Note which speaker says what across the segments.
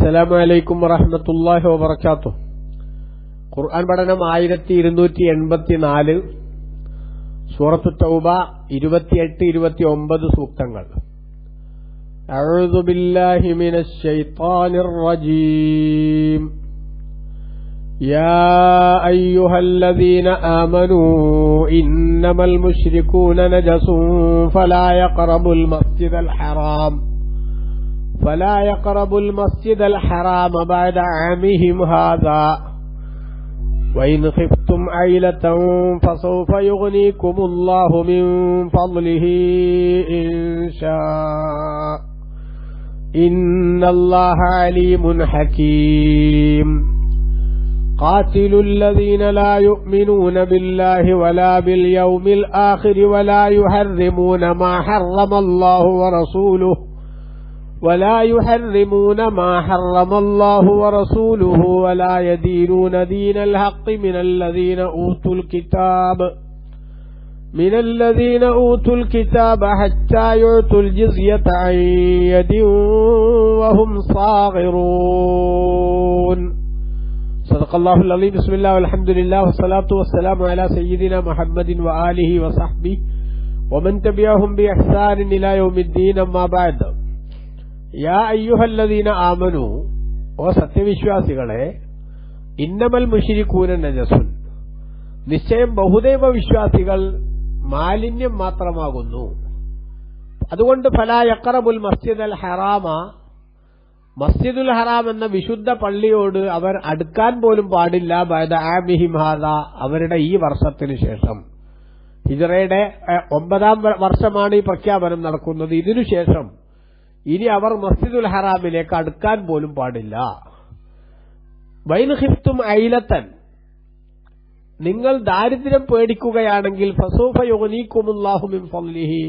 Speaker 1: അസ്സലാമു അലൈക്കും വറഹ്മത്തുള്ളാഹി വബറകാതുഹു. ഖുർആൻ പഠനം 1284, സൂറത്തു തൗബ 28-29 സൂക്തങ്ങൾ. അഊദു ബില്ലാഹി മിനശ് ശൈത്വാനിർ റജീം. യാ അയ്യുഹല്ലദീന ആമനൂ ഇന്നമൽ മുശ്രികൂന നജസുൻ ഫലാ യഖറബുൽ മസ്ജിദൽ ഹറാം فلا يقربوا المسجد الحرام بعد عامهم هذا وإن خفتم عيلة فسوف يغنيكم الله من فضله إن شاء إن الله عليم حكيم. قاتلوا الذين لا يؤمنون بالله ولا باليوم الآخر ولا يحرمون ما حرم الله ورسوله ولا يحرمون ما حرم الله ورسوله ولا يدينون دين الحق من الذين أوتوا الكتاب حتى يعطوا الجزية عن يد وهم صاغرون. صدق الله العظيم. بسم الله والحمد لله والصلاة والسلام على سيدنا محمد وآله وصحبه ومن تبعهم بإحسان إلى يوم الدين. أما بعد. യാ അയ്യുഹല്ലദീന ആമനു, ഓ സത്യവിശ്വാസികളെ, ഇന്നമൽ മുശ്രികൂന നജസുൻ, നിശ്ചയം ബഹുദൈവ വിശ്വാസികൾ മാലിന്യം മാത്രമാകുന്നു. അതുകൊണ്ട് ഫലാ യഖറബുൽ മസ്ജിദൽ ഹറാമ, മസ്ജിദുൽ ഹറാം എന്ന വിശുദ്ധ പള്ളിയോട് അവർ അടുക്കാൻ പോലും പാടില്ല. ബഅദ ആമിഹിം ഹാദാ, അവരുടെ ഈ വർഷത്തിനു ശേഷം. ഹിജ്റയുടെ 9ാം വർഷമാണ് ഈ പ്രഖ്യാപനം നടക്കുന്നത്. ഇതിനുശേഷം ഇനി അവർ മസ്ജിദുൽ ഹറാമിലേക്ക് അടുക്കാൻ പോലും പാടില്ല. വൈൻ ഖിഫ്തും ഐലത്തൻ, നിങ്ങൾ ദാരിദ്ര്യം പേടിക്കുകയാണെങ്കിൽ ഫസൗഫ യുഗ്നീകുമുല്ലാഹു മിൻ ഫളിഹി,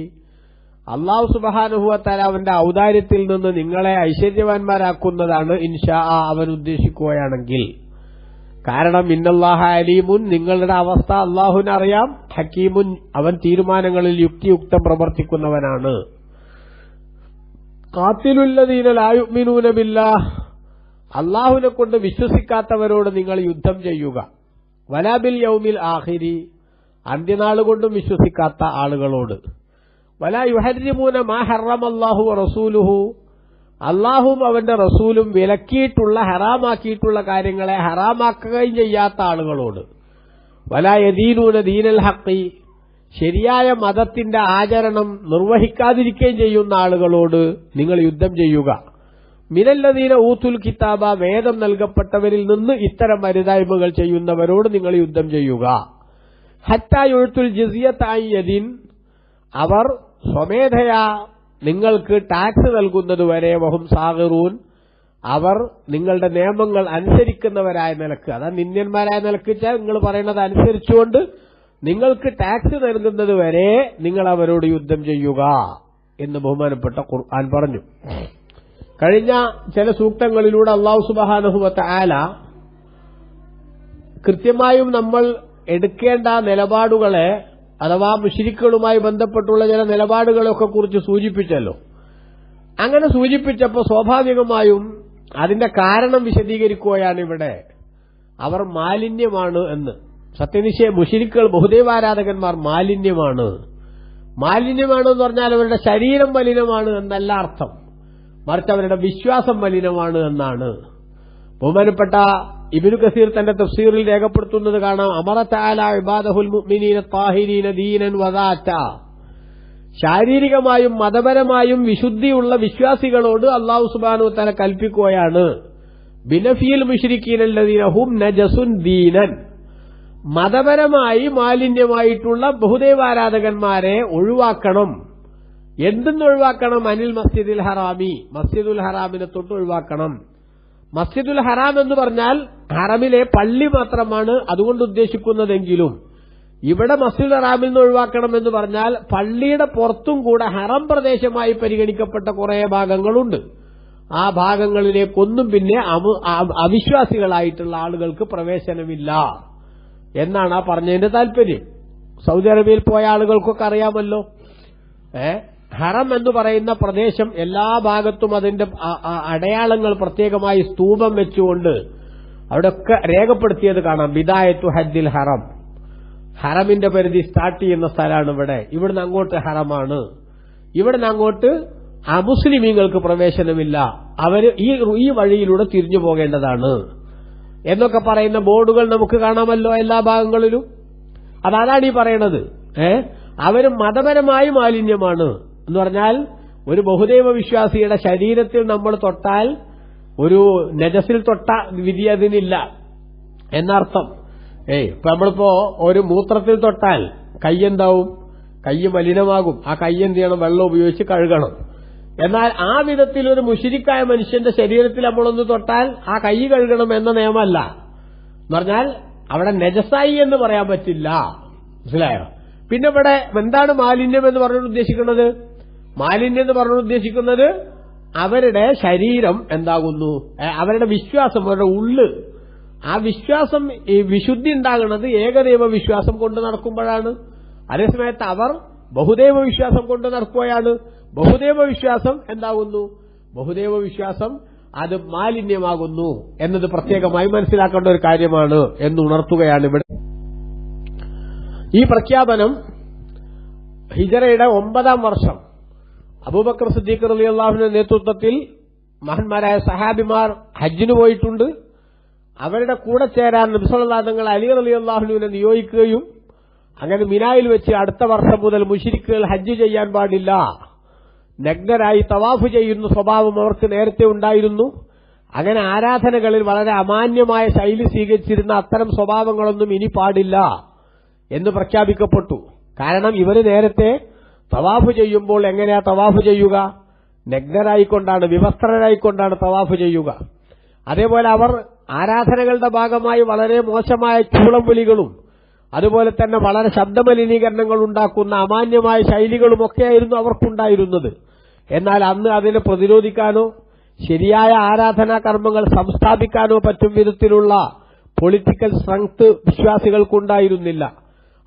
Speaker 1: അല്ലാഹു സുബ്ഹാനഹു വ തആല അവന്റെ ഔദാര്യത്തിൽ നിന്ന് നിങ്ങളെ ഐശ്വര്യവാന്മാരാക്കുന്നതാണ് ഇൻഷാ അവൻ ഉദ്ദേശിക്കുകയാണെങ്കിൽ. കാരണം ഇന്നല്ലാഹ അലീമുൻ, നിങ്ങളുടെ അവസ്ഥ അല്ലാഹുവിന് അറിയാം, ഹക്കീമുൻ, അവൻ തീരുമാനങ്ങളിൽ യുക്തിയുക്തം പ്രവർത്തിക്കുന്നവനാണ്. ഖാതിലുല്ലദീന ലാ യുഅ്മിനൂന ബില്ലാഹ്, അല്ലാഹുവിനെ കൊണ്ട് വിശ്വസിക്കാത്തവരോട് നിങ്ങൾ യുദ്ധം ചെയ്യുക. വലാ ബിൽ യൗമിൽ ആഖിരി, അന്ത്യനാൾ കൊണ്ടും വിശ്വസിക്കാത്ത ആളുകളോട്. വലാ യുഹർരിമൂന മാ ഹറമല്ലാഹു വറസൂലുഹു, അല്ലാഹുവും അവന്റെ റസൂലും വിലക്കിയിട്ടുള്ള ഹറാമാക്കിയിട്ടുള്ള കാര്യങ്ങളെ ഹറാമാക്കുകയും ചെയ്യാത്ത ആളുകളോട്. വലാ യദീനൂന ദീനൽ ഹഖി, ശരിയായ മതത്തിന്റെ ആചരണം നിർവഹിക്കാതിരിക്കുകയും ചെയ്യുന്ന ആളുകളോട് നിങ്ങൾ യുദ്ധം ചെയ്യുക. മിനല്ലദീന ഊത്തുൽ കിതാബ, വേദം നൽകപ്പെട്ടവരിൽ നിന്ന് ഇത്തരം മരുതായ്മകൾ ചെയ്യുന്നവരോട് നിങ്ങൾ യുദ്ധം ചെയ്യുക. ഹത്താ യുഅ്തുൽ ജിസിയത അൻ യദിൻ, അവർ സ്വമേധയാ നിങ്ങൾക്ക് ടാക്സ് നൽകുന്നതുവരെ. വഹും സാഗിറൂൻ, അവർ നിങ്ങളുടെ നിയമങ്ങൾ അനുസരിക്കുന്നവരായ നിലക്ക്, അതാ നിന്യന്മാരായ നിലക്ക് വെച്ചാൽ നിങ്ങൾ പറയുന്നത് അനുസരിച്ചുകൊണ്ട് നിങ്ങൾക്ക് ടാക്സ് നൽകുന്നത് വരെ നിങ്ങൾ അവരോട് യുദ്ധം ചെയ്യുക എന്ന് ബഹുമാനപ്പെട്ട ഖുർആൻ പറഞ്ഞു. കഴിഞ്ഞ ചില സൂക്തങ്ങളിലൂടെ അല്ലാഹു സുബ്ഹാനഹു വ തആല കൃത്യമായും നമ്മൾ എടുക്കേണ്ട നിലപാടുകളെ, അഥവാ മുശ്രിക്കുകളുമായി ബന്ധപ്പെട്ടുള്ള ചില നിലപാടുകളെയൊക്കെ കുറിച്ച് സൂചിപ്പിച്ചല്ലോ. അങ്ങനെ സൂചിപ്പിച്ചപ്പോൾ സ്വാഭാവികമായും അതിന്റെ കാരണം വിശദീകരിക്കുകയാണ് ഇവിടെ. അവർ മാലിന്യമാണ് എന്ന്. സത്യനിശ്ചയ മുശ്രിക്കുകൾ, ബഹുദൈവാരാധകന്മാർ മാലിന്യമാണ്. മാലിന്യമാണെന്ന് പറഞ്ഞാൽ അവരുടെ ശരീരം മലിനമാണ് എന്നല്ല അർത്ഥം, മറിച്ച് അവരുടെ വിശ്വാസം മലിനമാണ് എന്നാണ്. ബഹുമാനപ്പെട്ട ഇബ്നു കസീർ തന്റെ തഫ്സീറിൽ രേഖപ്പെടുത്തുന്നത് കാണാം. അമറ തആല ഇബാദഹുൽ മുഅ്മിനീന ത്വാഹിരീന ദീനൻ വദാത, ശാരീരികമായും മതപരമായും വിശുദ്ധിയുള്ള വിശ്വാസികളോട് അല്ലാഹു സുബ്ഹാനഹു വ തആല കൽപ്പിക്കുകയാണ്. ബിനഫിയിൽ മുശ്രിക്കീന അല്ലദീന ഹും നജസുൻ ദീനൻ, മതപരമായി മാലിന്യമായിട്ടുള്ള ബഹുദൈവാരാധകന്മാരെ ഒഴിവാക്കണം. എന്തെന്ന് ഒഴിവാക്കണം? അനിൽ മസ്ജിദുൽ ഹറാമി, മസ്ജിദുൽ ഹറാമിനെ തൊട്ട് ഒഴിവാക്കണം. മസ്ജിദുൽ ഹറാം എന്ന് പറഞ്ഞാൽ ഹറമിലെ പള്ളി മാത്രമാണ് അതുകൊണ്ട് ഉദ്ദേശിക്കുന്നതെങ്കിലും ഇവിടെ മസ്ജിദുൽ ഹറാമിൽ നിന്ന് ഒഴിവാക്കണം എന്ന് പറഞ്ഞാൽ പള്ളിയുടെ പുറത്തും കൂടെ ഹറം പ്രദേശമായി പരിഗണിക്കപ്പെട്ട കുറെ ഭാഗങ്ങളുണ്ട്. ആ ഭാഗങ്ങളിലേക്കൊന്നും പിന്നെ അവിശ്വാസികളായിട്ടുള്ള ആളുകൾക്ക് പ്രവേശനമില്ല എന്നാണ് ആ പറഞ്ഞതിന്റെ താല്പര്യം. സൗദി അറേബ്യയിൽ പോയ ആളുകൾക്കൊക്കെ അറിയാമല്ലോ, ഹറം എന്ന് പറയുന്ന പ്രദേശം എല്ലാ ഭാഗത്തും അതിന്റെ അടയാളങ്ങൾ പ്രത്യേകമായി സ്തൂപം വെച്ചുകൊണ്ട് അവിടെയൊക്കെ രേഖപ്പെടുത്തിയത് കാണാം. ബിദായത്തു ഹജ്ജിൽ ഹറം, ഹറമിന്റെ പരിധി സ്റ്റാർട്ട് ചെയ്യുന്ന സ്ഥലമാണ് ഇവിടുന്ന് അങ്ങോട്ട് ഹറമാണ്, ഇവിടുന്ന് അങ്ങോട്ട് അമുസ്ലിമീങ്ങൾക്ക് പ്രവേശനമില്ല, അവര് ഈ വഴിയിലൂടെ തിരിഞ്ഞു പോകേണ്ടതാണ് എന്നൊക്കെ പറയുന്ന ബോർഡുകൾ നമുക്ക് കാണാമല്ലോ എല്ലാ ഭാഗങ്ങളിലും. അതാണ് ഈ പറയണത്. അവര് മതപരമായി മാലിന്യമാണ് എന്ന് പറഞ്ഞാൽ ഒരു ബഹുദൈവ വിശ്വാസിയുടെ ശരീരത്തിൽ നമ്മൾ തൊട്ടാൽ ഒരു നജസിൽ തൊട്ട വിധി അതിനില്ല എന്നർത്ഥം. ഇപ്പൊ നമ്മളിപ്പോ ഒരു മൂത്രത്തിൽ തൊട്ടാൽ കൈ എന്താവും? കൈ മലിനമാകും. ആ കൈ എന്ത് ചെയ്യണം? വെള്ളം ഉപയോഗിച്ച് കഴുകണം. എന്നാൽ ആ വിധത്തിൽ ഒരു മുശ്രിക്കായ മനുഷ്യന്റെ ശരീരത്തിൽ നമ്മളൊന്ന് തൊട്ടാൽ ആ കൈ കഴുകണം എന്ന നിയമമല്ല. എന്ന് പറഞ്ഞാൽ അവിടെ നജസായി എന്ന് പറയാൻ പറ്റില്ല. മനസ്സിലായോ? പിന്നെ ഇവിടെ എന്താണ് മാലിന്യം എന്ന് പറഞ്ഞുകൊണ്ട് ഉദ്ദേശിക്കുന്നത്? മാലിന്യം എന്ന് പറഞ്ഞുകൊണ്ട് ഉദ്ദേശിക്കുന്നത് അവരുടെ ശരീരം എന്താകുന്നു, അവരുടെ വിശ്വാസം, അവരുടെ ഉള്ള്, ആ വിശ്വാസം, ഈ വിശുദ്ധി ഉണ്ടാകുന്നത് ഏകദൈവ വിശ്വാസം കൊണ്ട് നടക്കുമ്പോഴാണ്. അതേസമയത്ത് അവർ ബഹുദൈവ വിശ്വാസം കൊണ്ട് നടക്കുകയാണ്. ബഹുദൈവ വിശ്വാസം എന്താകുന്നു? ബഹുദൈവ വിശ്വാസം അത് മാലിന്യമാകുന്നു എന്നത് പ്രത്യേകമായി മനസ്സിലാക്കേണ്ട ഒരു കാര്യമാണ് എന്ന് ഉണർത്തുകയാണ് ഇവിടെ. ഈ പ്രഖ്യാപനം ഹിജറയുടെ 9-ാം വർഷം അബൂബക്കർ സിദ്ദീഖ് റളിയല്ലാഹുവിന്റെ നേതൃത്വത്തിൽ മഹാന്മാരായ സഹാബിമാർ ഹജ്ജിന് പോയിട്ടുണ്ട്. അവരുടെ കൂടെ ചേരാൻ നബി സല്ലല്ലാഹു അലൈഹി വസല്ലം അലി റളിയല്ലാഹുവിനെ നിയോഗിക്കുകയും അങ്ങനെ മിനായിൽ വെച്ച് അടുത്ത വർഷം മുതൽ മുശ്രിക്കുകൾ ഹജ്ജ് ചെയ്യാൻ പാടില്ല, നഗ്നരായി തവാഫ് ചെയ്യുന്ന സ്വഭാവം അവർക്ക് നേരത്തെ ഉണ്ടായിരുന്നു. അങ്ങനെ ആരാധനകളിൽ വളരെ അമാന്യമായ ശൈലി സ്വീകരിച്ചിരുന്ന അത്തരം സ്വഭാവങ്ങളൊന്നും ഇനി പാടില്ല എന്ന് പ്രഖ്യാപിക്കപ്പെട്ടു. കാരണം ഇവര് നേരത്തെ തവാഫ് ചെയ്യുമ്പോൾ എങ്ങനെയാ തവാഫ് ചെയ്യുക? നഗ്നരായിക്കൊണ്ടാണ്, വിവസ്ത്രരായിക്കൊണ്ടാണ് തവാഫ് ചെയ്യുക. അതേപോലെ അവർ ആരാധനകളുടെ ഭാഗമായി വളരെ മോശമായ ചൂളം വിളികളും അതുപോലെ തന്നെ വളരെ ശബ്ദമലിനീകരണങ്ങൾ ഉണ്ടാക്കുന്ന അമാന്യമായ ശൈലികളുമൊക്കെയായിരുന്നു അവർക്കുണ്ടായിരുന്നത്. എന്നാൽ അന്ന് അതിനെ പ്രതിരോധിക്കാനോ ശരിയായ ആരാധനാ കർമ്മങ്ങൾ സംസ്ഥാപിക്കാനോ പറ്റും വിധത്തിലുള്ള പൊളിറ്റിക്കൽ സ്ട്രെങ്ത് വിശ്വാസികൾക്കുണ്ടായിരുന്നില്ല.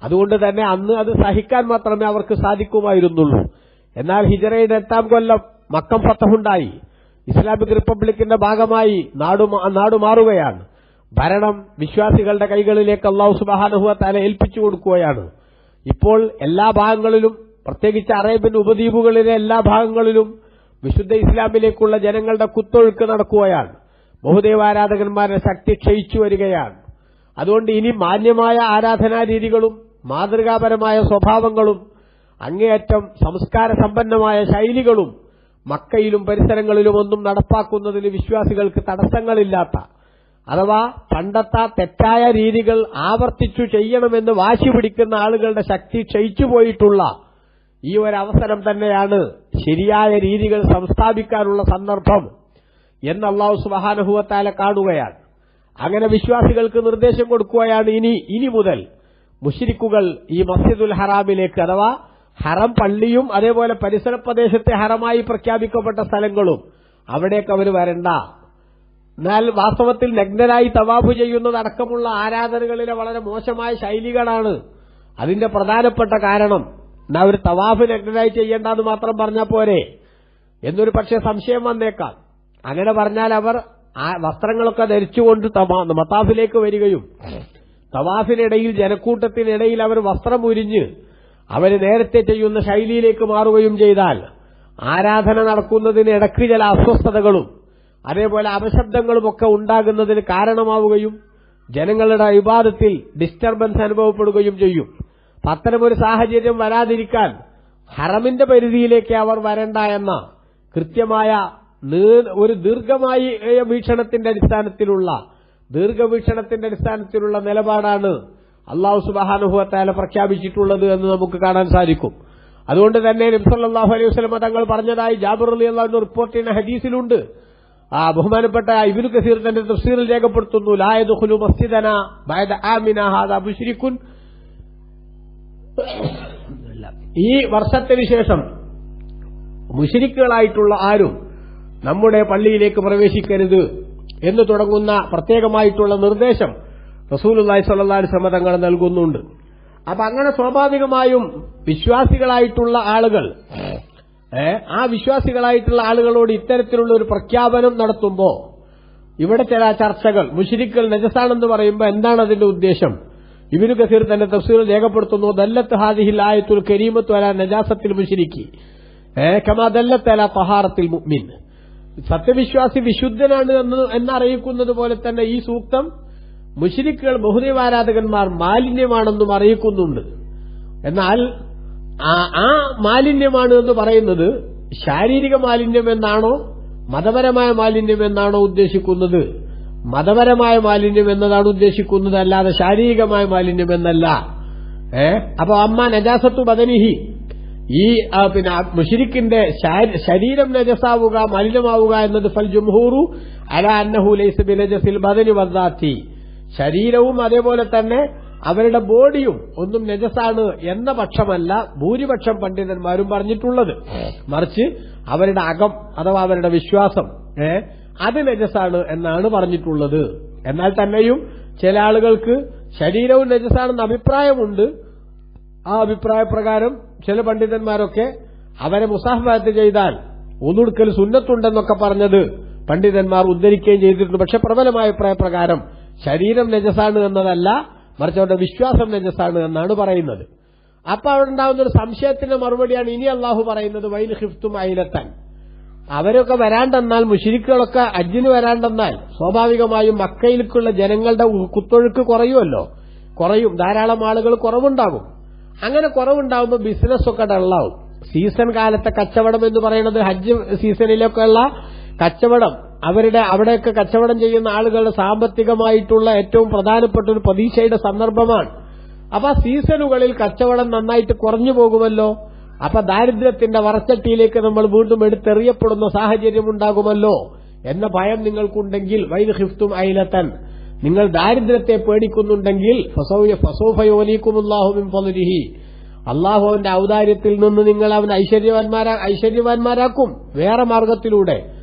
Speaker 1: അതുകൊണ്ട് തന്നെ അന്ന് അത് സഹിക്കാൻ മാത്രമേ അവർക്ക് സാധിക്കുമായിരുന്നുള്ളൂ. എന്നാൽ ഹിജറയുടെ 8-ാം കൊല്ലം മക്കം ഫതഹുണ്ടായി. ഇസ്ലാമിക് റിപ്പബ്ലിക്കിന്റെ ഭാഗമായി നാട് മാറുകയാണ്. ഭരണം വിശ്വാസികളുടെ കൈകളിലേക്ക് അല്ലാഹു സുബ്ഹാനഹു വ തആല ഏൽപ്പിച്ചു കൊടുക്കുകയാണ്. ഇപ്പോൾ എല്ലാ ഭാഗങ്ങളിലും, പ്രത്യേകിച്ച് അറേബ്യൻ ഉപദ്വീപുകളിലെ എല്ലാ ഭാഗങ്ങളിലും വിശുദ്ധ ഇസ്ലാമിലേക്കുള്ള ജനങ്ങളുടെ കുത്തൊഴുക്ക് നടക്കുകയാണ്. ബഹുദൈവാരാധകന്മാരുടെ ശക്തി ക്ഷയിച്ചു വരികയാണ്. അതുകൊണ്ട് ഇനി മാന്യമായ ആരാധനാരീതികളും മാതൃകാപരമായ സ്വഭാവങ്ങളും അങ്ങേയറ്റം സംസ്കാര സമ്പന്നമായ ശൈലികളും മക്കയിലും പരിസരങ്ങളിലും ഒന്നും നടപ്പാക്കുന്നതിന് വിശ്വാസികൾക്ക് തടസ്സങ്ങളില്ലാത്ത, അഥവാ പണ്ടത്തെ തെറ്റായ രീതികൾ ആവർത്തിച്ചു ചെയ്യണമെന്ന് വാശി പിടിക്കുന്ന ആളുകളുടെ ശക്തി ക്ഷയിച്ചുപോയിട്ടുള്ള ഈ ഒരവസരം തന്നെയാണ് ശരിയായ രീതികൾ സംസ്ഥാപിക്കാനുള്ള സന്ദർഭം എന്ന് അല്ലാഹു സുബ്ഹാനഹു വ തആല കാണുകയാണ്. അങ്ങനെ വിശ്വാസികൾക്ക് നിർദ്ദേശം കൊടുക്കുകയാണ്, ഇനി മുതൽ മുശ്രിക്കുകൾ ഈ മസ്ജിദുൽ ഹറാമിലേക്ക്, അഥവാ ഹറം പള്ളിയും അതേപോലെ പരിസര പ്രദേശത്തെ ഹറമായി പ്രഖ്യാപിക്കപ്പെട്ട സ്ഥലങ്ങളും അവിടേക്ക് അവർ വരണ്ട. എന്നാൽ വാസ്തവത്തിൽ നഗ്നരായി തവാഫ് ചെയ്യുന്നതടക്കമുള്ള ആരാധനകളിലെ വളരെ മോശമായ ശൈലികളാണ് അതിന്റെ പ്രധാനപ്പെട്ട കാരണം. എന്നാൽ ഒരു തവാഫ് നഗ്നരായി ചെയ്യേണ്ടെന്ന് മാത്രം പറഞ്ഞാൽ പോരെ എന്നൊരു പക്ഷേ സംശയം വന്നേക്കാം. അങ്ങനെ പറഞ്ഞാൽ അവർ ആ വസ്ത്രങ്ങളൊക്കെ ധരിച്ചുകൊണ്ട് മത്താഫിലേക്ക് വരികയും തവാഫിനിടയിൽ ജനക്കൂട്ടത്തിനിടയിൽ അവർ വസ്ത്രം ഉരിഞ്ഞ് അവർ നേരത്തെ ചെയ്യുന്ന ശൈലിയിലേക്ക് മാറുകയും ചെയ്താൽ ആരാധന നടക്കുന്നതിന് ഇടയ്ക്ക് ചില അസ്വസ്ഥതകളും അതേപോലെ അപശബ്ദങ്ങളുമൊക്കെ ഉണ്ടാകുന്നതിന് കാരണമാവുകയും ജനങ്ങളുടെ ഇബാദത്തിൽ ഡിസ്റ്റർബൻസ് അനുഭവപ്പെടുകയും ചെയ്യും. അത്തരമൊരു സാഹചര്യം വരാതിരിക്കാൻ ഹറമിന്റെ പരിധിയിലേക്ക് അവർ വരണ്ട എന്ന കൃത്യമായ ഒരു ദീർഘവീക്ഷണത്തിന്റെ അടിസ്ഥാനത്തിലുള്ള നിലപാടാണ് അല്ലാഹു സുബ്ഹാനഹു വ തആല പ്രഖ്യാപിച്ചിട്ടുള്ളത് എന്ന് നമുക്ക് കാണാൻ സാധിക്കും. അതുകൊണ്ട് തന്നെ നബി സല്ലല്ലാഹു അലൈഹി വസല്ലം തങ്ങൾ പറഞ്ഞതായി ജാബിർ റളിയല്ലാഹു അൻഹു റിപ്പോർട്ട് ചെയ്യുന്ന ഹദീസിലുണ്ട്. ബഹുമാനപ്പെട്ട ഇബ്നു കസീർ തന്റെ തഫ്സീറിൽ രേഖപ്പെടുത്തുന്നു, ലാ യദ്ഖുലു മസ്ജിദനാ ബഅദ ആമിനാ ഹാദാ മുശ്രിക്കുൻ. ഈ വർഷത്തിന് ശേഷം മുശ്രിക്കുകളായിട്ടുള്ള ആരും നമ്മുടെ പള്ളിയിലേക്ക് പ്രവേശിക്കരുത് എന്ന് തുടങ്ങുന്ന പ്രത്യേകമായിട്ടുള്ള നിർദ്ദേശം റസൂലുള്ളാഹി സ്വല്ലല്ലാഹു അലൈഹി വസല്ലം തങ്ങൾ നൽകുന്നുണ്ട്. അപ്പൊ അങ്ങനെ സ്വാഭാവികമായും വിശ്വാസികളായിട്ടുള്ള ആളുകൾ ആ വിശ്വാസികളായിട്ടുള്ള ആളുകളോട് ഇത്തരത്തിലുള്ള ഒരു പ്രഖ്യാപനം നടത്തുമ്പോ ഇവിടെ ചില ചർച്ചകൾ, മുശ്രിക്കുകൾ നജസാണെന്ന് പറയുമ്പോൾ എന്താണ് അതിന്റെ ഉദ്ദേശം? ഇബ്നു കസീർ തന്റെ തഫ്സീറിൽ രേഖപ്പെടുത്തുന്നു, ദല്ലത്ത് ഹാദിഹിൽ ആയത്തുൽ കരീമത്തു അലാ നജാസത്തിൽ മുശ്രിക്കി കമാ ദല്ലത്ത് അലാ തഹാറത്തിൽ മുഅ്മിൻ. സത്യവിശ്വാസി വിശുദ്ധനാണ് എന്നറിയിക്കുന്നത് പോലെ തന്നെ ഈ സൂക്തം മുശ്രിക്കുകൾ ബഹുദൈവാരാധകന്മാർ മാലിന്യമാണെന്നും അറിയിക്കുന്നുണ്ട്. എന്നാൽ ആ മാലിന്യമാണ് എന്ന് പറയുന്നത് ശാരീരിക മാലിന്യം എന്നാണോ മതപരമായ മാലിന്യം എന്നാണോ ഉദ്ദേശിക്കുന്നത്? മതപരമായ മാലിന്യം എന്നതാണ് ഉദ്ദേശിക്കുന്നത്, അല്ലാതെ ശാരീരികമായ മാലിന്യം എന്നല്ല. അപ്പൊ അമ്മ നജാസത്തു ബദനിഹി, ഈ പിന്നെ മുശ്രിക്കിന്റെ ശരീരം നജസാവുക, മലിനമാവുക എന്നത് ഫൽ ജുംഹൂറു അലാ അന്നഹു ലൈസ ബിനജസിൽ ബദനി വദ്ദാത്തി, ശരീരവും അതേപോലെ തന്നെ അവരുടെ ബോഡിയും ഒന്നും നജസാണ് എന്ന പക്ഷമല്ല ഭൂരിപക്ഷം പണ്ഡിതന്മാരും പറഞ്ഞിട്ടുള്ളത്. മറിച്ച് അവരുടെ അകം അഥവാ അവരുടെ വിശ്വാസം അത് നജസാണ് എന്നാണ് പറഞ്ഞിട്ടുള്ളത്. എന്നാൽ തന്നെയും ചില ആളുകൾക്ക് ശരീരവും നജസാണെന്ന അഭിപ്രായമുണ്ട്. ആ അഭിപ്രായപ്രകാരം ചില പണ്ഡിതന്മാരൊക്കെ അവരെ മുസാഫഹത്ത് ചെയ്താൽ ഒന്നുടുക്കൽ സുന്നത്തുണ്ടെന്നൊക്കെ പറഞ്ഞത് പണ്ഡിതന്മാർ ഉദ്ധരിക്കുകയും ചെയ്തിട്ടുണ്ട്. പക്ഷെ പ്രബലമായ അഭിപ്രായപ്രകാരം ശരീരം നജസാണ് എന്നതല്ല, മറിച്ച് അവരുടെ വിശ്വാസം നജസാണ് എന്നാണ് പറയുന്നത്. അപ്പൊ അവിടെ ഉണ്ടാകുന്ന ഒരു സംശയത്തിന്റെ മറുപടിയാണ് ഇനി അള്ളാഹു പറയുന്നത്, വൈൽ ഖിഫ്തും ഐലത്തൻ. അവരൊക്കെ വരാണ്ടെന്നാൽ, മുശ്രിക്കുകളൊക്കെ ഹജ്ജിന് വരാണ്ടെന്നാൽ സ്വാഭാവികമായും മക്കയിലേക്കുള്ള ജനങ്ങളുടെ കുത്തൊഴുക്ക് കുറയും, ധാരാളം ആളുകൾ കുറവുണ്ടാകും. അങ്ങനെ കുറവുണ്ടാകുമ്പോൾ ബിസിനസ് ഒക്കെ ഡള്ളാവും. സീസൺ കാലത്തെ കച്ചവടം എന്ന് പറയുന്നത് ഹജ്ജ് സീസണിലൊക്കെയുള്ള കച്ചവടം, അവിടെയൊക്കെ കച്ചവടം ചെയ്യുന്ന ആളുകളുടെ സാമ്പത്തികമായിട്ടുള്ള ഏറ്റവും പ്രധാനപ്പെട്ട ഒരു പ്രതീക്ഷയുടെ സന്ദർഭമാണ്. അപ്പൊ ആ സീസണുകളിൽ കച്ചവടം നന്നായിട്ട് കുറഞ്ഞു പോകുമല്ലോ. അപ്പൊ ദാരിദ്ര്യത്തിന്റെ വറച്ചട്ടിയിലേക്ക് നമ്മൾ വീണ്ടും എടുത്തെറിയപ്പെടുന്ന സാഹചര്യം ഉണ്ടാകുമല്ലോ എന്ന ഭയം നിങ്ങൾക്കുണ്ടെങ്കിൽ, വൈൽ ഖിഫ്തും ഐലത്തൻ, നിങ്ങൾ ദാരിദ്ര്യത്തെ പേടിക്കുന്നുണ്ടെങ്കിൽ ഫസൗഫ യുഗ്നീകുമുല്ലാഹു മിൻ ഫളിഹി, അള്ളാഹു അവന്റെ ഔദാര്യത്തിൽ നിന്ന് നിങ്ങൾ അവൻ ഐശ്വര്യവാന്മാരാക്കും വേറെ മാർഗത്തിലൂടെ.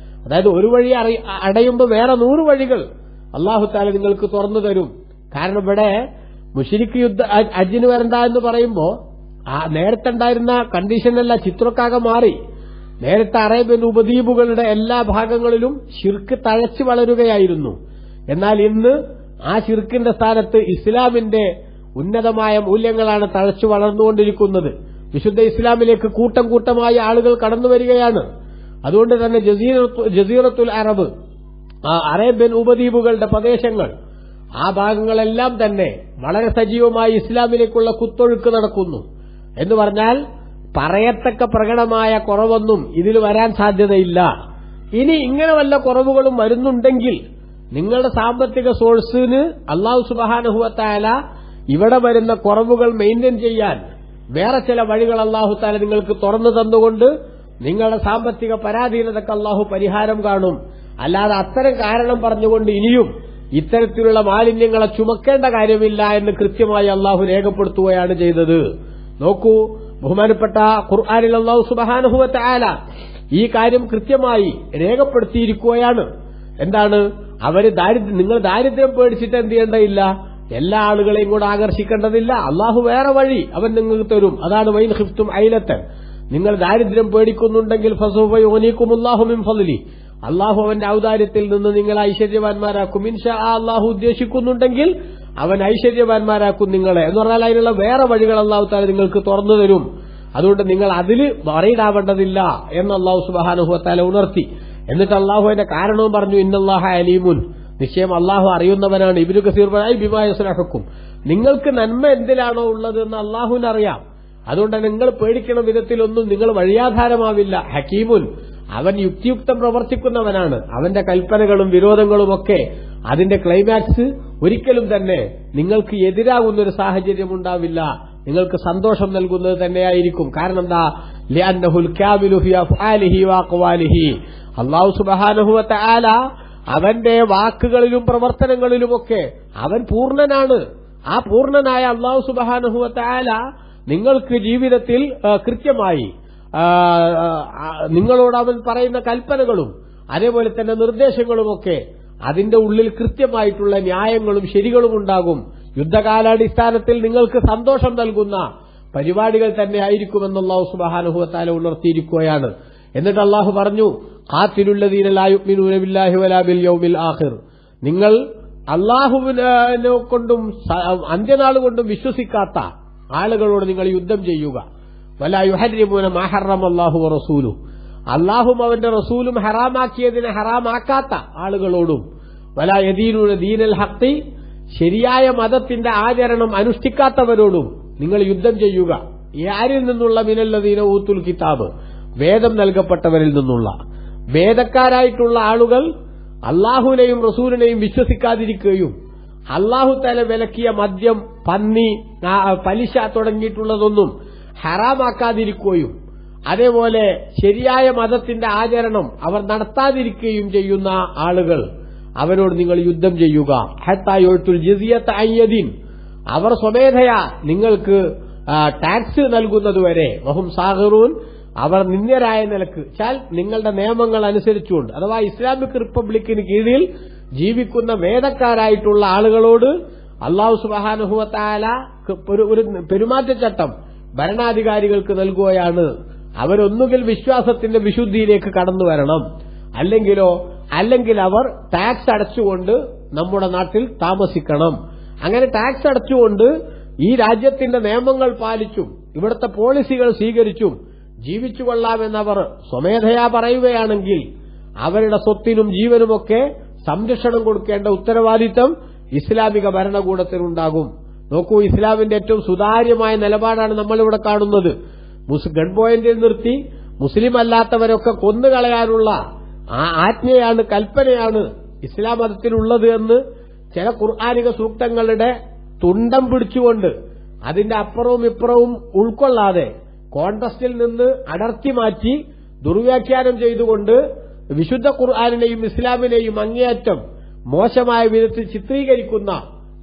Speaker 1: അതായത് ഒരു വഴി അടയുമ്പോൾ വേറെ 100 വഴികൾ അള്ളാഹു തആല നിങ്ങൾക്ക് തുറന്നു തരും. കാരണം ഇവിടെ മുശ്രിക്ക് ഹജ്ജിന് വരണ്ട എന്ന് പറയുമ്പോ നേരത്തെ ഉണ്ടായിരുന്ന കണ്ടീഷനല്ല, ചിത്രക്കാകെ മാറി. നേരത്തെ അറേബ്യൻ ഉപദ്വീപുകളുടെ എല്ലാ ഭാഗങ്ങളിലും ശിർക്ക് തഴച്ചു വളരുകയായിരുന്നു. എന്നാൽ ഇന്ന് ആ ശിർക്കിന്റെ സ്ഥാനത്ത് ഇസ്ലാമിന്റെ ഉന്നതമായ മൂല്യങ്ങളാണ് തഴച്ചു വളർന്നുകൊണ്ടിരിക്കുന്നത്. വിശുദ്ധ ഇസ്ലാമിലേക്ക് കൂട്ടം കൂട്ടമായി ആളുകൾ കടന്നുവരികയാണ്. അതുകൊണ്ട് തന്നെ ജസീറത്തുൽ അറബ്, അറേബ്യൻ ഉപദ്വീപുകളുടെ പ്രദേശങ്ങൾ, ആ ഭാഗങ്ങളെല്ലാം തന്നെ വളരെ സജീവമായി ഇസ്ലാമിലേക്കുള്ള കുത്തൊഴുക്ക് നടക്കുന്നു. എന്ന് പറഞ്ഞാൽ പറയത്തക്ക പ്രകടമായ കുറവൊന്നും ഇതിൽ വരാൻ സാധ്യതയില്ല. ഇനി ഇങ്ങനെ വല്ല കുറവുകളും വരുന്നുണ്ടെങ്കിൽ നിങ്ങളുടെ സാമ്പത്തിക സോഴ്സിന് അല്ലാഹു സുബ്ഹാനഹു വ തആല ഇവിടെ വരുന്ന കുറവുകൾ മെയിൻറ്റെയിൻ ചെയ്യാൻ വേറെ ചില വഴികൾ അല്ലാഹു തആല നിങ്ങൾക്ക് തുറന്നു തന്നുകൊണ്ട് നിങ്ങളുടെ സാമ്പത്തിക പരാധീനതയ്ക്ക് അല്ലാഹു പരിഹാരം കാണും. അല്ലാതെ അത്തരം കാരണം പറഞ്ഞുകൊണ്ട് ഇനിയും ഇത്തരത്തിലുള്ള മാലിന്യങ്ങളെ ചുമക്കേണ്ട കാര്യമില്ല എന്ന് കൃത്യമായി അല്ലാഹു രേഖപ്പെടുത്തുകയാണ് ചെയ്തത്. നോക്കൂ, ബഹുമാനപ്പെട്ട ഖുർആനിൽ അല്ലാഹു സുബ്ഹാനഹു വ തആല ഈ കാര്യം കൃത്യമായി രേഖപ്പെടുത്തിയിരിക്കുകയാണ്. എന്താണ്? നിങ്ങൾ ദാരിദ്ര്യം പേടിച്ചിട്ട് എന്ത് ചെയ്യേണ്ടതില്ല, എല്ലാ ആളുകളെയും കൂടെ ആകർഷിക്കേണ്ടതില്ല. അള്ളാഹു വേറെ വഴി അവൻ നിങ്ങൾക്ക് തരും. അതാണ് വൈൻ ഖിഫ്തും ഐലത്തൻ. നിങ്ങൾ ദാരിദ്ര്യം പേടിക്കുന്നുണ്ടെങ്കിൽ ഫസൗഫ യുഗ്നീകുമുല്ലാഹു മിൻ ഫളിഹി, അള്ളാഹു അവന്റെ ഔദാര്യത്തിൽ നിന്ന് നിങ്ങൾ ഐശ്വര്യവാന്മാരാക്കും. ഇൻഷാ അള്ളാഹു ഉദ്ദേശിക്കുന്നുണ്ടെങ്കിൽ അവൻ ഐശ്വര്യവാന്മാരാക്കും നിങ്ങളെ. എന്ന് പറഞ്ഞാൽ അതിനുള്ള വേറെ വഴികൾ അള്ളാഹു തആല നിങ്ങൾക്ക് തുറന്നു തരും. അതുകൊണ്ട് നിങ്ങൾ അതിൽ വറീഡാവേണ്ടതില്ല എന്ന് അള്ളാഹു സുബ്ഹാനഹു വ തആല ഉണർത്തി. എന്നിട്ട് അള്ളാഹു അതിന്റെ കാരണവും പറഞ്ഞു, ഇന്നല്ലാഹ അലീമുൻ, നിശ്ചയം അള്ളാഹു അറിയുന്നവനാണ്. ഇബ്നു കസീർ പറഞ്ഞു ബിമാ യസ്ലഹുക്കും, നിങ്ങൾക്ക് നന്മ എന്തിലാണോ ഉള്ളത് എന്ന് അള്ളാഹുവിന് അറിയാം. അതുകൊണ്ട് നിങ്ങൾ പേടിക്കുന്ന വിധത്തിലൊന്നും നിങ്ങൾ വഴിയാധാരമാവില്ല. ഹക്കീമുൻ, അവൻ യുക്തിയുക്തം പ്രവർത്തിക്കുന്നവനാണ്. അവന്റെ കൽപ്പനകളും വിരോധങ്ങളുമൊക്കെ അതിന്റെ ക്ലൈമാക്സ് ഒരിക്കലും തന്നെ നിങ്ങൾക്ക് എതിരാകുന്നൊരു സാഹചര്യം ഉണ്ടാവില്ല, നിങ്ങൾക്ക് സന്തോഷം നൽകുന്നത് തന്നെയായിരിക്കും. കാരണം എന്താ? ലിഅന്നഹുൽ കാമിലു ഫി അഫ്ആലിഹി വഅഖ്വാലിഹി, അല്ലാഹു സുബ്ഹാനഹു വ തആല അവന്റെ വാക്കുകളിലും പ്രവർത്തനങ്ങളിലുമൊക്കെ അവൻ പൂർണ്ണനാണ്. ആ പൂർണ്ണനായ അല്ലാഹു സുബ്ഹാനഹു വ തആല നിങ്ങൾക്ക് ജീവിതത്തിൽ കൃത്യമായി നിങ്ങളോട് അവൻ പറയുന്ന കൽപ്പനകളും അതേപോലെ തന്നെ നിർദ്ദേശങ്ങളുമൊക്കെ അതിന്റെ ഉള്ളിൽ കൃത്യമായിട്ടുള്ള ന്യായങ്ങളും ശരികളും ഉണ്ടാകും. യുദ്ധകാലാടിസ്ഥാനത്തിൽ നിങ്ങൾക്ക് സന്തോഷം നൽകുന്ന പരിപാടികൾ തന്നെ ആയിരിക്കുമെന്ന് അല്ലാഹു സുബ്ഹാനഹു വ തആല ഉണർത്തിയിരിക്കുകയാണ്. എന്നിട്ട് അല്ലാഹു പറഞ്ഞു, ഖാതിലുല്ലദീന ലാ യുഅ്മിനൂന ബില്ലാഹി വലാ ബിൽ യൗമിൽ ആഖിർ, നിങ്ങൾ അല്ലാഹുവിനെ കൊണ്ടും അന്ത്യനാൾ കൊണ്ടും വിശ്വസിക്കാത്ത ആളുകളോട് നിങ്ങൾ യുദ്ധം ചെയ്യുക. വലാ യുഹർരിമൂന മാ ഹറമല്ലാഹു വറസൂലുഹു, അല്ലാഹുവും അവന്റെ റസൂലും ഹറാമാക്കിയതിനെ ഹറാമാക്കാത്ത ആളുകളോടും, വലാ യദീനൂന ദീനൽ ഹഖ്, ശരിയായ മതത്തിന്റെ ആചരണം അനുഷ്ഠിക്കാത്തവരോടും നിങ്ങൾ യുദ്ധം ചെയ്യുക. ആരിൽ നിന്നുള്ള? മിനല്ലദീന ഊത്തുൽ കിതാബ്, വേദം നൽകപ്പെട്ടവരിൽ നിന്നുള്ള. വേദക്കാരായിട്ടുള്ള ആളുകൾ അല്ലാഹുവിനെയും റസൂലിനെയും വിശ്വസിക്കാതിരിക്കുകയും അല്ലാഹു തആല വിലക്കിയ മദ്യം, പന്നി, പലിശ തുടങ്ങിയിട്ടുള്ളതൊന്നും ഹറാമാക്കാതിരിക്കുകയും അതേപോലെ ശരിയായ മതത്തിന്റെ ആചരണം അവർ നടത്താതിരിക്കുകയും ചെയ്യുന്ന ആളുകൾ, അവരോട് നിങ്ങൾ യുദ്ധം ചെയ്യുക. ഹത്താ യുഅ്തുൽ ജിസിയത അൻ യദിൻ, അവർ സ്വമേധയാ നിങ്ങൾക്ക് ടാക്സ് നൽകുന്നതുവരെ. വഹും സാഗിറൂൻ, അവർ നിന്ദ്യരായ നിലക്ക്, ചാൽ നിങ്ങളുടെ നിയമങ്ങൾ അനുസരിച്ചുകൊണ്ട്, അഥവാ ഇസ്ലാമിക് റിപ്പബ്ലിക്കിന് കീഴിൽ ജീവിക്കുന്ന വേദക്കാരായിട്ടുള്ള ആളുകളോട് അല്ലാഹു സുബ്ഹാനഹു വ തആല ഒരു പെരുമാറ്റച്ചട്ടം ഭരണാധികാരികൾക്ക് നൽകുകയാണ്. അവരൊന്നുകിൽ വിശ്വാസത്തിന്റെ വിശുദ്ധിയിലേക്ക് കടന്നു വരണം, അല്ലെങ്കിൽ അവർ ടാക്സ് അടച്ചുകൊണ്ട് നമ്മുടെ നാട്ടിൽ താമസിക്കണം. അങ്ങനെ ടാക്സ് അടച്ചുകൊണ്ട് ഈ രാജ്യത്തിന്റെ നിയമങ്ങൾ പാലിച്ചും ഇവിടുത്തെ പോളിസികൾ സ്വീകരിച്ചും ജീവിച്ചുകൊള്ളാമെന്നവർ സ്വമേധയാ പറയുകയാണെങ്കിൽ അവരുടെ സ്വത്തിനും ജീവനുമൊക്കെ സംരക്ഷണം കൊടുക്കേണ്ട ഉത്തരവാദിത്തം ഇസ്ലാമിക ഭരണകൂടത്തിനുണ്ടാകും. നോക്കൂ, ഇസ്ലാമിന്റെ ഏറ്റവും സുതാര്യമായ നിലപാടാണ് നമ്മളിവിടെ കാണുന്നത്. ഗൺ പോയിന്റിൽ നിർത്തി മുസ്ലിം അല്ലാത്തവരൊക്കെ കൊന്നുകളയാനുള്ള ആജ്ഞയാണ്, കൽപ്പനയാണ് ഇസ്ലാം മതത്തിലുള്ളത് എന്ന് ചില ഖുർആനിക സൂക്തങ്ങളുടെ തുണ്ടം പിടിച്ചുകൊണ്ട് അതിന്റെ അപ്പുറവും ഇപ്പുറവും ഉൾക്കൊള്ളാതെ കോൺടെക്സ്റ്റിൽ നിന്ന് അടർത്തി മാറ്റി ദുർവ്യാഖ്യാനം ചെയ്തുകൊണ്ട് വിശുദ്ധ ഖുർആനിനെയും ഇസ്ലാമിനെയും അങ്ങേയറ്റം മോശമായ വിധത്തിൽ ചിത്രീകരിക്കുന്ന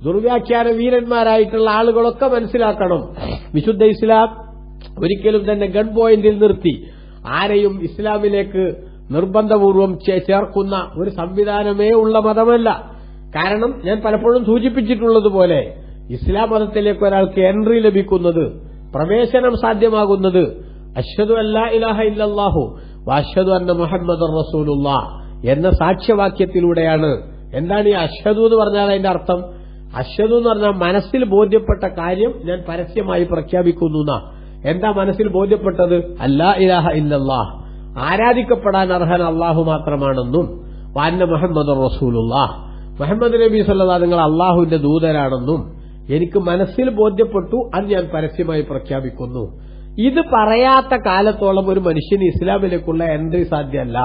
Speaker 1: ദുർവ്യാഖ്യാന വീരന്മാരായിട്ടുള്ള ആളുകളൊക്കെ മനസ്സിലാക്കണം, വിശുദ്ധ ഇസ്ലാം ഒരിക്കലും തന്നെ ഗൺ പോയിന്റിൽ നിർത്തി ആരെയും ഇസ്ലാമിലേക്ക് നിർബന്ധപൂർവം ചേർക്കുന്ന ഒരു സംവിധാനമേ ഉള്ള മതമല്ല. കാരണം ഞാൻ പലപ്പോഴും സൂചിപ്പിച്ചിട്ടുള്ളതുപോലെ ഇസ്ലാം മതത്തിലേക്ക് ഒരാൾക്ക് എൻട്രി ലഭിക്കുന്നത്, പ്രവേശനം സാധ്യമാകുന്നത് അശ്ഹദു അല്ലാ ഇലാഹ ഇല്ലല്ലാഹു വഅശ്ഹദു അന്ന മുഹമ്മദർ റസൂലുള്ളാഹ് എന്ന സാക്ഷ്യവാക്യത്തിലൂടെയാണ്. എന്താണ് ഈ അശ്ഹദു എന്ന് പറഞ്ഞാൽ അതിന്റെ അർത്ഥം? അശ്ഹദു എന്ന് പറഞ്ഞാൽ മനസ്സിൽ ബോധ്യപ്പെട്ട കാര്യം ഞാൻ പരസ്യമായി പ്രഖ്യാപിക്കുന്നു. എന്താ മനസ്സിൽ ബോധ്യപ്പെട്ടത്? അല്ലാ ഇലാഹ ഇല്ലല്ലാഹ്, ആരാധിക്കപ്പെടാൻ അർഹൻ അല്ലാഹു മാത്രമാണെന്നും, വഅന്ന മുഹമ്മദർ റസൂലുള്ളാഹ്, മുഹമ്മദ് നബി സല്ലല്ലാഹു നിങ്ങൾ അല്ലാഹുവിന്റെ ദൂതരാണെന്നും എനിക്ക് മനസ്സിൽ ബോധ്യപ്പെട്ടു, അത് ഞാൻ പരസ്യമായി പ്രഖ്യാപിക്കുന്നു. ഇത് പറയാത്ത കാലത്തോളം ഒരു മനുഷ്യന് ഇസ്ലാമിലേക്കുള്ള എൻട്രി സാധ്യമല്ല.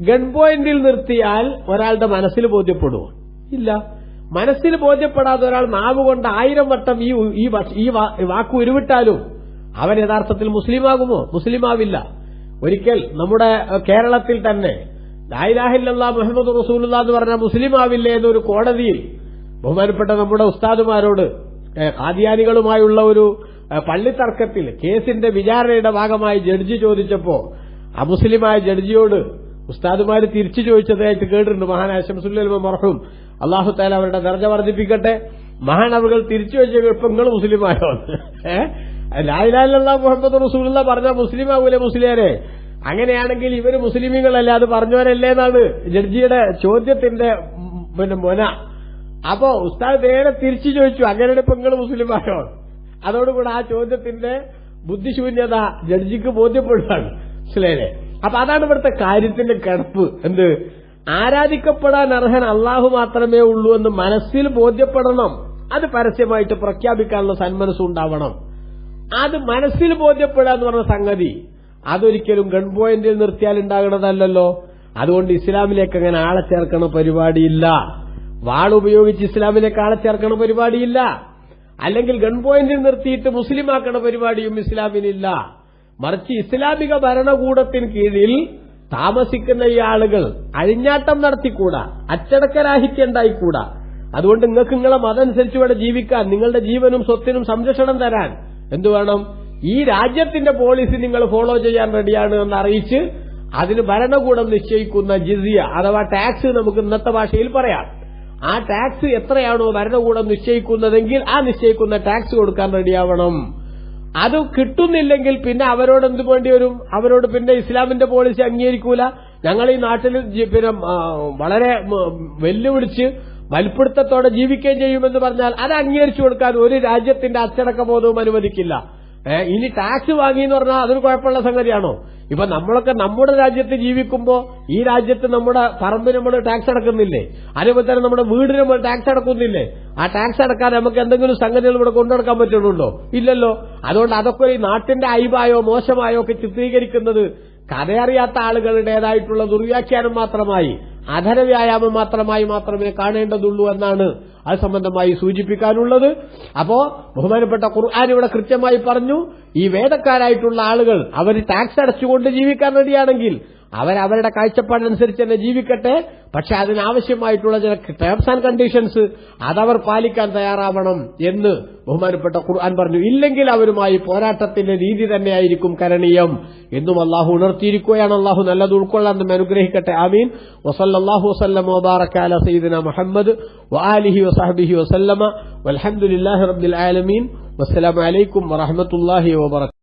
Speaker 1: ഗൺ പോയിന്റിൽ നിർത്തിയാൽ ഒരാളുടെ മനസ്സിൽ ബോധ്യപ്പെടുമോ? ഇല്ല. മനസ്സിൽ ബോധ്യപ്പെടാതെ ഒരാൾ നാവുകൊണ്ട് 1000 വട്ടം ഈ വാക്ക് ഉരുവിട്ടാലും അവൻ യഥാർത്ഥത്തിൽ മുസ്ലിമാകുമോ? മുസ്ലിമാവില്ല. ഒരിക്കൽ നമ്മുടെ കേരളത്തിൽ തന്നെ ലാ ഇലാഹ ഇല്ലല്ലാഹ് മുഹമ്മദ് റസൂലുള്ളാഹ് എന്ന് പറഞ്ഞാൽ മുസ്ലിമാവില്ലേ എന്നൊരു കോടതിയിൽ ബഹുമാനപ്പെട്ട നമ്മുടെ ഉസ്താദുമാരോട് ഖാദിയാനികളുമായുള്ള ഒരു പള്ളിത്തർക്കത്തിൽ കേസിന്റെ വിചാരണയുടെ ഭാഗമായി ജഡ്ജി ചോദിച്ചപ്പോ അമുസ്ലിമായ ജഡ്ജിയോട് ഉസ്താദുമാര് തിരിച്ചു ചോദിച്ചതായിട്ട് കേട്ടിട്ടുണ്ട്. മഹാനായ ശംസുൽ ഉലമ മർഹൂം അല്ലാഹു തആല അവരുടെ ദർജ വർദ്ധിപ്പിക്കട്ടെ. മഹാനവറുകൾ തിരിച്ചു ചോദിച്ചപ്പോൾ ഇപ്പൊ നിങ്ങൾ മുസ്ലിമായോ? ലാ ഇലാഹ ഇല്ലല്ലാഹ് മുഹമ്മദ് റസൂലുള്ളാഹ് പറഞ്ഞാൽ മുസ്ലിമാവൂലേ മുസ്ലിയാരെ? അങ്ങനെയാണെങ്കിൽ ഇവര് മുസ്ലിമീങ്ങളല്ലേ, അത് പറഞ്ഞവരല്ലേ എന്നാണ് ജഡ്ജിയുടെ ചോദ്യത്തിന്റെ മൊന. അപ്പോ ഉസ്താദ് നേരെ തിരിച്ചു ചോദിച്ചു, അങ്ങനെയാണ് ഇപ്പൊ നിങ്ങൾ മുസ്ലിമായോ? അതോടുകൂടെ ആ ചോദ്യത്തിന്റെ ബുദ്ധിശൂന്യത ജഡ്ജിക്ക് ബോധ്യപ്പെടുകയാണ്. മനസ്സിലായില്ലേ? അപ്പൊ അതാണ് ഇവിടുത്തെ കാര്യത്തിന്റെ കിടപ്പ്. എന്ത്? ആരാധിക്കപ്പെടാൻ അർഹൻ അള്ളാഹു മാത്രമേ ഉള്ളൂ എന്ന് മനസ്സിൽ ബോധ്യപ്പെടണം. അത് പരസ്യമായിട്ട് പ്രഖ്യാപിക്കാനുള്ള സന്മനസ്സുണ്ടാവണം. അത് മനസ്സിൽ ബോധ്യപ്പെടുക എന്ന് പറഞ്ഞ സംഗതി അതൊരിക്കലും ഗൺ പോയിന്റിൽ നിർത്തിയാൽ ഉണ്ടാകണതല്ലോ. അതുകൊണ്ട് ഇസ്ലാമിലേക്ക് അങ്ങനെ ആളെ ചേർക്കണ പരിപാടിയില്ല. വാളുപയോഗിച്ച് ഇസ്ലാമിലേക്ക് ആളെ ചേർക്കണ പരിപാടിയില്ല. അല്ലെങ്കിൽ ഗൺ പോയിന്റിൽ നിർത്തിയിട്ട് മുസ്ലിമാക്കണ പരിപാടിയും ഇസ്ലാമിനില്ല. മറിച്ച് ഇസ്ലാമിക ഭരണകൂടത്തിന് കീഴിൽ താമസിക്കുന്ന ഈ ആളുകൾ അഴിഞ്ഞാട്ടം നടത്തിക്കൂടാ, അച്ചടക്കരാഹിത്യം ഉണ്ടായിക്കൂടാ. അതുകൊണ്ട് നിങ്ങൾക്ക് നിങ്ങളെ മതം അനുസരിച്ച് ഇവിടെ ജീവിക്കാൻ, നിങ്ങളുടെ ജീവനും സ്വത്തിനും സംരക്ഷണം തരാൻ എന്തു വേണം? ഈ രാജ്യത്തിന്റെ പോളിസി നിങ്ങൾ ഫോളോ ചെയ്യാൻ റെഡിയാണ് എന്ന് അറിയിച്ച് അതിന് ഭരണകൂടം നിശ്ചയിക്കുന്ന ജിസിയ അഥവാ ടാക്സ് നമുക്ക് ഇന്നത്തെ ഭാഷയിൽ പറയാം. ആ ടാക്സ് എത്രയാണോ ഭരണകൂടം നിശ്ചയിക്കുന്നതെങ്കിൽ ആ നിശ്ചയിക്കുന്ന ടാക്സ് കൊടുക്കാൻ റെഡിയാവണം. അത് കിട്ടുന്നില്ലെങ്കിൽ പിന്നെ അവരോട് എന്ത് വേണ്ടി വരും? അവരോട് പിന്നെ ഇസ്ലാമിന്റെ പോളിസി അംഗീകരിക്കൂല. ഞങ്ങൾ ഈ നാട്ടിൽ പിന്നെ വളരെ വെല്ലുവിളിച്ച് വൽപ്പിടുത്തത്തോടെ ജീവിക്കുകയും ചെയ്യുമെന്ന് പറഞ്ഞാൽ അത് അംഗീകരിച്ചു കൊടുക്കാൻ ഒരു രാജ്യത്തിന്റെ അച്ചടക്ക ബോധവും അനുവദിക്കില്ല. ഇനി ടാക്സ് വാങ്ങിയെന്ന് പറഞ്ഞാൽ അതൊരു കുഴപ്പമുള്ള സംഗതിയാണോ? ഇപ്പൊ നമ്മളൊക്കെ നമ്മുടെ രാജ്യത്ത് ജീവിക്കുമ്പോ ഈ രാജ്യത്ത് നമ്മുടെ പറമ്പിന് നമ്മൾ ടാക്സ് അടക്കുന്നില്ലേ? അതേപോലെ തന്നെ നമ്മുടെ വീടിന് നമ്മൾ ടാക്സ് അടക്കുന്നില്ലേ? ആ ടാക്സ് അടക്കാൻ നമുക്ക് എന്തെങ്കിലും സംഗതികൾ ഇവിടെ കൊണ്ടുനടക്കാൻ പറ്റുന്നുണ്ടോ? ഇല്ലല്ലോ. അതുകൊണ്ട് അതൊക്കെ ഈ നാട്ടിന്റെ അയവായോ മോശമായോ ഒക്കെ ചിത്രീകരിക്കുന്നത് കഥയറിയാത്ത ആളുകളുടേതായിട്ടുള്ള ദുർവ്യാഖ്യാനം മാത്രമായി, അധര വ്യായാമം മാത്രമേ കാണേണ്ടതുള്ളൂ എന്നാണ് അത് സംബന്ധമായി സൂചിപ്പിക്കാനുള്ളത്. അപ്പോ ബഹുമാനപ്പെട്ട ഖുർആൻ ഇവിടെ കൃത്യമായി പറഞ്ഞു, ഈ വേദക്കാരായിട്ടുള്ള ആളുകൾ അവർ ടാക്സ് അടച്ചുകൊണ്ട് ജീവിക്കാൻ റെഡിയാണെങ്കിൽ അവരവരുടെ കാഴ്ചപ്പാടനുസരിച്ച് തന്നെ ജീവിക്കട്ടെ. പക്ഷെ അതിനാവശ്യമായിട്ടുള്ള ചില ടേംസ് ആൻഡ് കണ്ടീഷൻസ് അതവർ പാലിക്കാൻ തയ്യാറാവണം എന്ന് ബഹുമാനപ്പെട്ട ഖുർആൻ പറഞ്ഞു. ഇല്ലെങ്കിൽ അവരുമായി പോരാട്ടത്തിന്റെ രീതി തന്നെയായിരിക്കും കരണീയം എന്നും അള്ളാഹു ഉണർത്തിയിരിക്കുകയാണ്. അള്ളാഹു നല്ലത് ഉൾക്കൊള്ളാൻ നമ്മെ അനുഗ്രഹിക്കട്ടെ. ആമീൻ. വസല്ലല്ലാഹു വസല്ലമ വബാറക അലാ സയ്യിദിനാ മുഹമ്മദ് വആലിഹി വസഹ്ബിഹി വസല്ലമ വൽഹംദുലില്ലാഹി റബ്ബിൽ ആലമീൻ. വസ്സലാമു അലൈക്കും വറഹ്മത്തുള്ളാഹി വബറകാതുഹു.